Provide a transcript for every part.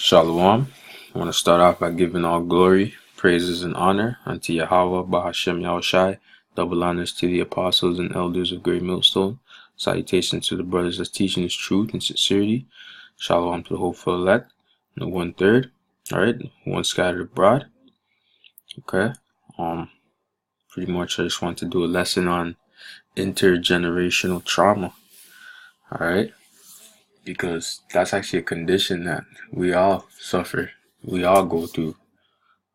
Shalom. I want to start off by giving all glory, praises, and honor unto Yahweh, Bahashem Yahushai. Double honors to the apostles and elders of Great Millstone. Salutations to the brothers that's teaching His truth and sincerity. Shalom to the hopeful elect. And the 1/3. Alright, one scattered abroad. Okay. Pretty much I just want to do a lesson on intergenerational trauma. Alright. Because that's actually a condition that we all suffer, we all go through,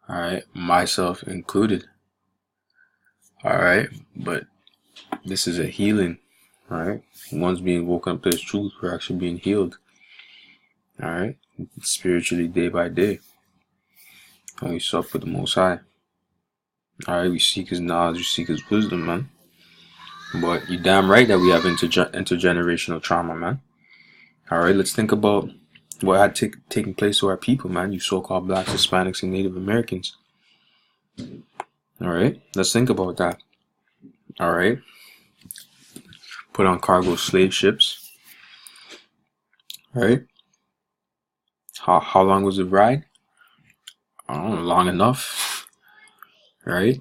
alright, myself included, alright, but this is a healing, alright, one's being woken up to this truth, we're actually being healed, alright, spiritually day by day, and we sup with the Most High, alright, we seek His knowledge, we seek His wisdom, man, but you're damn right that we have intergenerational trauma, man. Alright, let's think about what had taken place to our people, man. You so-called blacks, Hispanics, and Native Americans. Alright, let's think about that. Alright. Put on cargo slave ships. Alright. How long was the ride? I don't know, long enough. Right?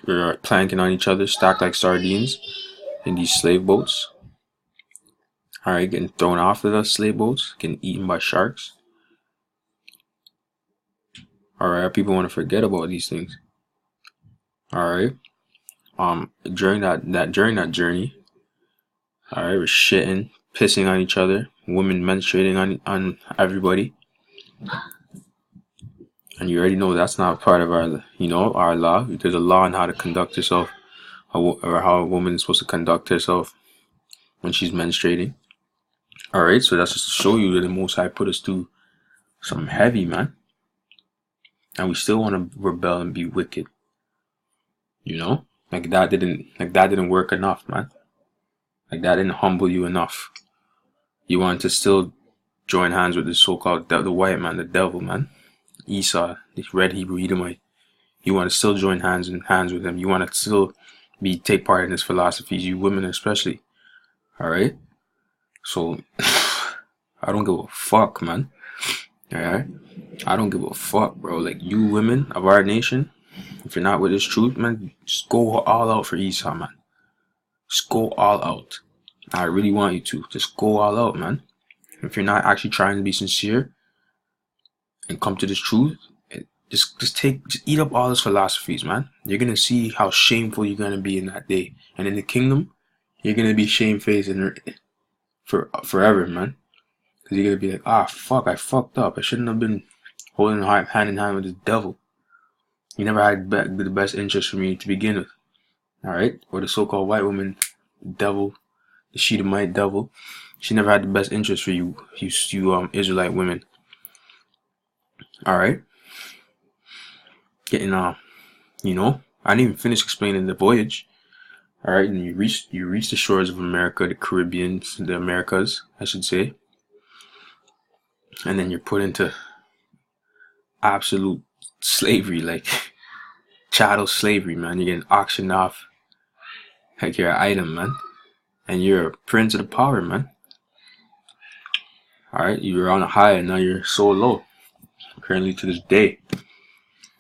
You're planking on each other, stacked like sardines in these slave boats. Alright, getting thrown off of the slave boats, getting eaten by sharks. Alright, people want to forget about these things. Alright. During that journey, alright, we're shitting, pissing on each other, women menstruating on everybody. And you already know that's not part of our law. There's a law on how to conduct yourself, or how a woman is supposed to conduct herself when she's menstruating. Alright, so that's just to show you that the Most High put us through something heavy, man. And we still want to rebel and be wicked. You know? Like that didn't work enough, man. Like that didn't humble you enough. You want to still join hands with the so-called the white man, the devil, man. Esau, the red Hebrew Edomite. You want to still join hands with him. You want to still take part in his philosophies, you women especially. Alright? So, I don't give a fuck, man. Alright? I don't give a fuck, bro. Like, you women of our nation, if you're not with this truth, man, just go all out for Esau, man. Just go all out. I really want you to. Just go all out, man. If you're not actually trying to be sincere and come to this truth, just eat up all his philosophies, man. You're gonna see how shameful you're gonna be in that day. And in the kingdom, you're gonna be shamefaced for forever, man. Because you're gonna be like, fuck, I fucked up. I shouldn't have been holding hand in hand with this devil. He never had the best interest for me to begin with. Alright? Or the so-called white woman, devil, the Shedemite devil. She never had the best interest for you Israelite women. Alright? Getting, I didn't even finish explaining the voyage. Alright, and you reach the shores of America, the Caribbean, the Americas, I should say. And then you're put into absolute slavery, like chattel slavery, man. You're getting auctioned off like you're an item, man. And you're a prince of the power, man. Alright, you were on a high and now you're so low. Currently to this day.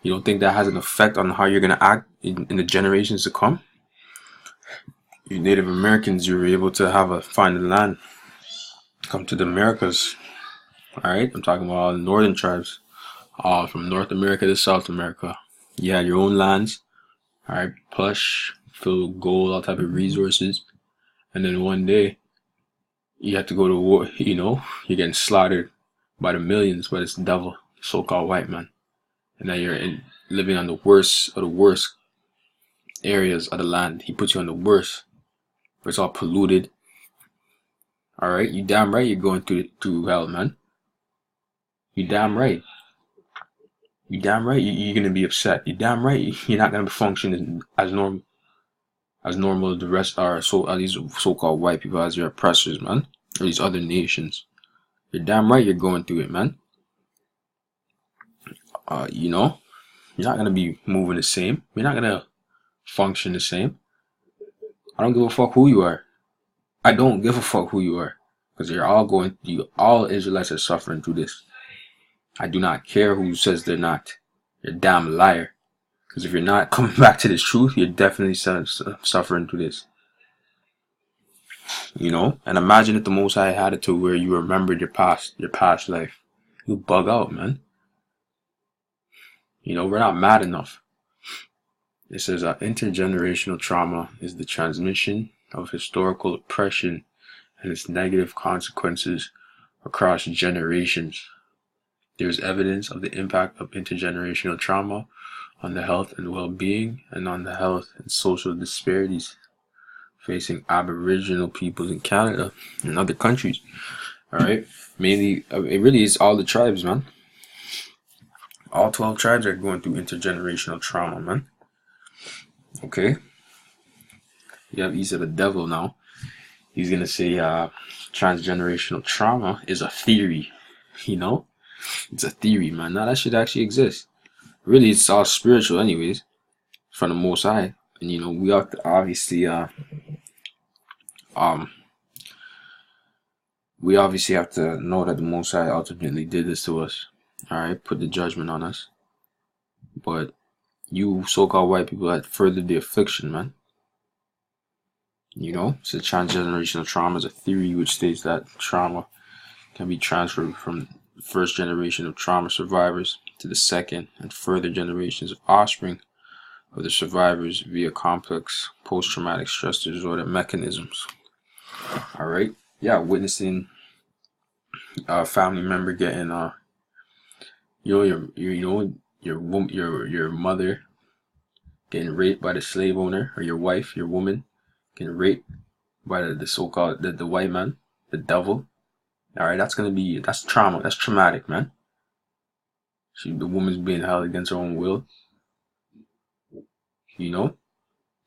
You don't think that has an effect on how you're gonna act in the generations to come? You Native Americans, you were able to find the land, come to the Americas. Alright, I'm talking about all the northern tribes, from North America to South America. You had your own lands, alright, plush, filled with gold, all type of resources. And then one day, you have to go to war, you're getting slaughtered by the millions by this devil, so-called white man. And now you're living on the worst of the worst areas of the land. He puts you on the worst. Where it's all polluted. Alright, you damn right you're going through hell, man. You damn right. You damn right you're gonna be upset. You damn right you're not gonna function as normal as the rest are. These so-called white people, as your oppressors, man. Or these other nations. You're damn right you're going through it, man. You're not gonna be moving the same. You're not gonna function the same. I don't give a fuck who you are. I don't give a fuck who you are. because all Israelites are suffering through this. I do not care who says they're not. You're a damn liar. Because if you're not coming back to this truth, you're definitely suffering through this. And imagine if the Most High had it to where you remembered your past life. You bug out, man. We're not mad enough. It says intergenerational trauma is the transmission of historical oppression and its negative consequences across generations. There is evidence of the impact of intergenerational trauma on the health and well-being and on the health and social disparities facing Aboriginal peoples in Canada and other countries. Alright? Mainly, it really is all the tribes, man. All 12 tribes are going through intergenerational trauma, man. Okay? You have East of the Devil now. He's going to say transgenerational trauma is a theory. It's a theory, man. Now that shit actually exists. Really, it's all spiritual anyways. From the Most High. And we have to obviously we obviously have to know that the Most High ultimately did this to us. Alright, put the judgment on us. But you so-called white people had furthered the affliction, man. So transgenerational trauma is a theory which states that trauma can be transferred from the first generation of trauma survivors to the second and further generations of offspring of the survivors via complex post-traumatic stress disorder mechanisms. Alright? Yeah, witnessing a family member getting your mother getting raped by the slave owner, or your wife, your woman getting raped by the so-called the white man, the devil. Alright, that's trauma. That's traumatic, man. The woman's being held against her own will.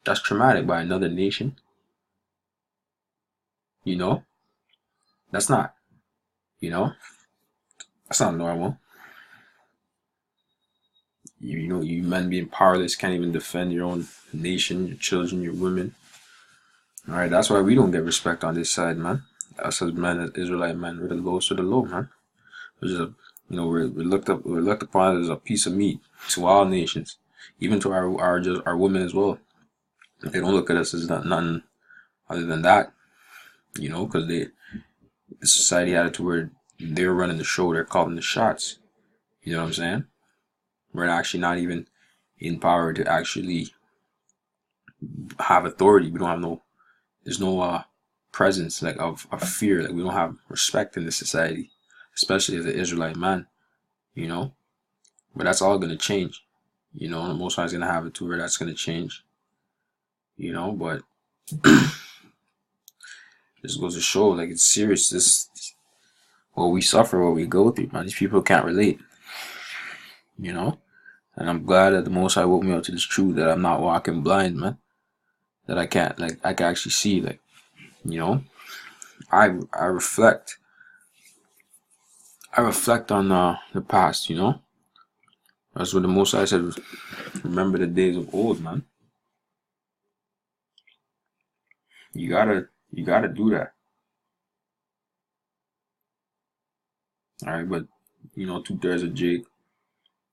That's traumatic by another nation. That's not, that's not normal. You men being powerless, can't even defend your own nation, your children, your women. Alright, that's why we don't get respect on this side, man. Us as men, as Israelite men, we're the lowest of the low, man. We're looked upon as a piece of meat to all nations, even to our women as well. They don't look at us as nothing other than that, because the society had it to where they're running the show, they're calling the shots. You know what I'm saying? We're actually not even in power to actually have authority. We don't have there's no presence of fear. Like, we don't have respect in this society, especially as an Israelite man, But that's all going to change, The Most High is going to have it to where that's going to change, But this goes to show, like, it's serious. What we suffer, what we go through, man. These people can't relate, And I'm glad that the Most High woke me up to this truth, that I'm not walking blind, man. That I can actually see, I reflect. I reflect on the past, That's what the Most High said. Remember the days of old, man. You gotta do that. Alright, but 2/3 of Jake,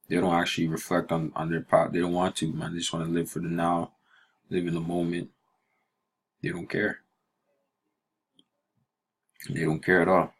they don't actually reflect on their past. They don't want to, man. They just want to live for the now, live in the moment. They don't care. They don't care at all.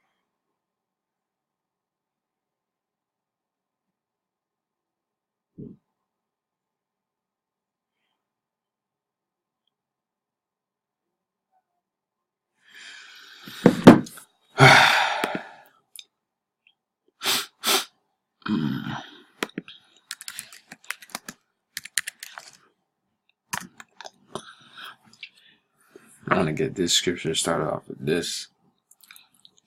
I want to get this scripture started off with this.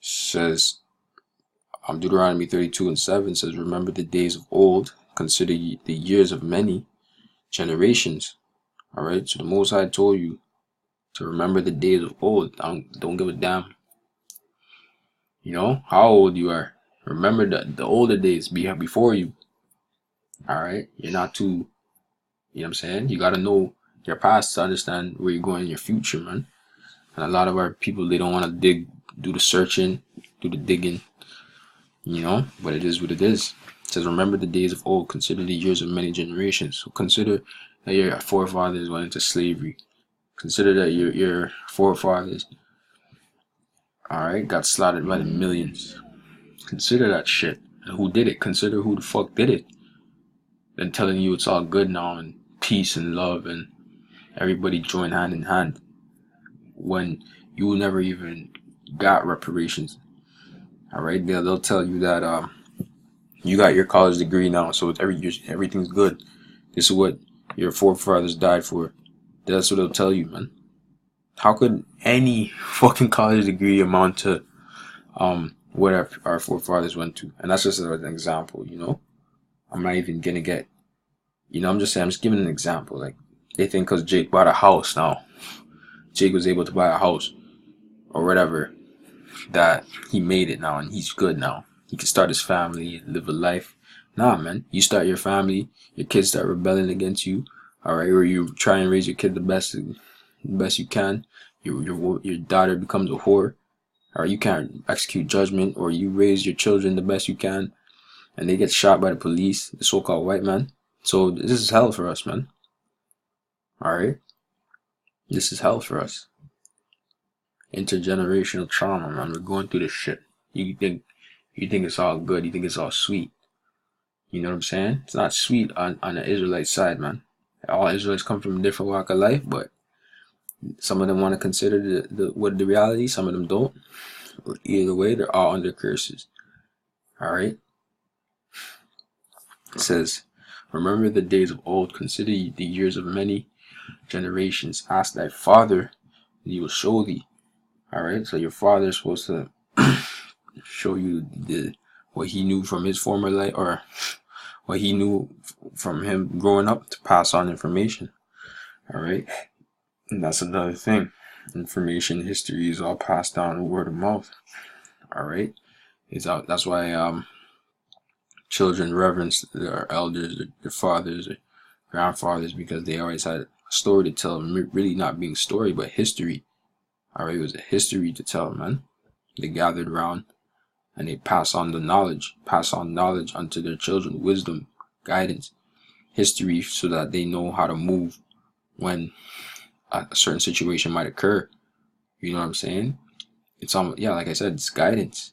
It says, Deuteronomy 32:7 says, remember the days of old, consider the years of many generations. Alright, so the Most High told you to remember the days of old. Don't give a damn, how old you are. Remember the older days before you. Alright, you're not too, what I'm saying? You gotta know your past to understand where you're going in your future, man. And a lot of our people, they don't want to dig do the searching, do the digging, but it is what it is. It says, remember the days of old, consider the years of many generations. So consider that your forefathers went into slavery. Consider that your forefathers, got slaughtered by the millions. Consider that shit. And who did it? Consider who the fuck did it. Then telling you it's all good now and peace and love and everybody join hand in hand. When you never even got reparations. Alright? They'll tell you that you got your college degree now, so everything's good. This is what your forefathers died for. That's what they'll tell you, man. How could any fucking college degree amount to what our forefathers went to? And that's just an example, I'm not even gonna get, I'm just giving an example. Like, they think because Jake bought a house now, Jake was able to buy a house or whatever, that he made it now and he's good now. He can start his family and live a life. Nah, man. You start your family, your kids start rebelling against you, alright, or you try and raise your kid the best you can. Your daughter becomes a whore, or you can't execute judgment, or you raise your children the best you can, and they get shot by the police, the so-called white man. So this is hell for us, man. Alright? This is hell for us. Intergenerational trauma, man. We're going through this shit. You think it's all good, you think it's all sweet. You know what I'm saying? It's not sweet on the Israelite side, man. All Israelites come from a different walk of life, but some of them want to consider the reality, some of them don't. Either way, they're all under curses. Alright? It says, remember the days of old, consider the years of many generations. Ask thy father, and he will show thee. Alright, so your father is supposed to show you what he knew from his former life, or what he knew from him growing up, to pass on information. Alright, and that's another thing. Information, history is all passed down word of mouth. Alright, that's why children reverence their elders, their fathers, their grandfathers, because they always had a story to tell. Really not being story, but history. Alright, it was a history to tell, man. They gathered around and they pass on knowledge unto their children, wisdom, guidance, history, so that they know how to move when a certain situation might occur. You know what I'm saying? It's like I said, it's guidance.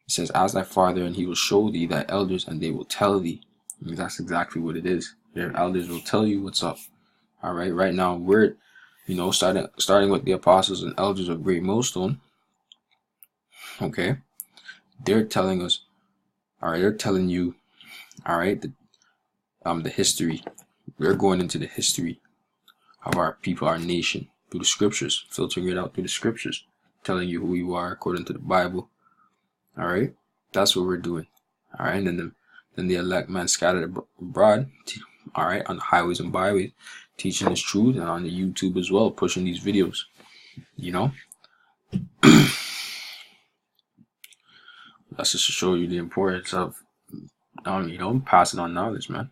It says, ask thy father, and he will show thee thy elders, and they will tell thee. I mean, that's exactly what it is. Your elders will tell you what's up. Alright, right now we're starting with the apostles and elders of Great Millstone. Okay, they're telling us, they're telling you, the history. We're going into the history of our people, our nation, through the scriptures, filtering it out through the scriptures, telling you who you are according to the Bible. Alright, that's what we're doing. Alright, and then the elect man scattered abroad, on the highways and byways, teaching this truth, and on the YouTube as well, pushing these videos. That's just to show you the importance of, passing on knowledge, man.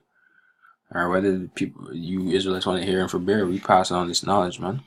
Alright, whether you Israelites want to hear and forbear, we pass on this knowledge, man.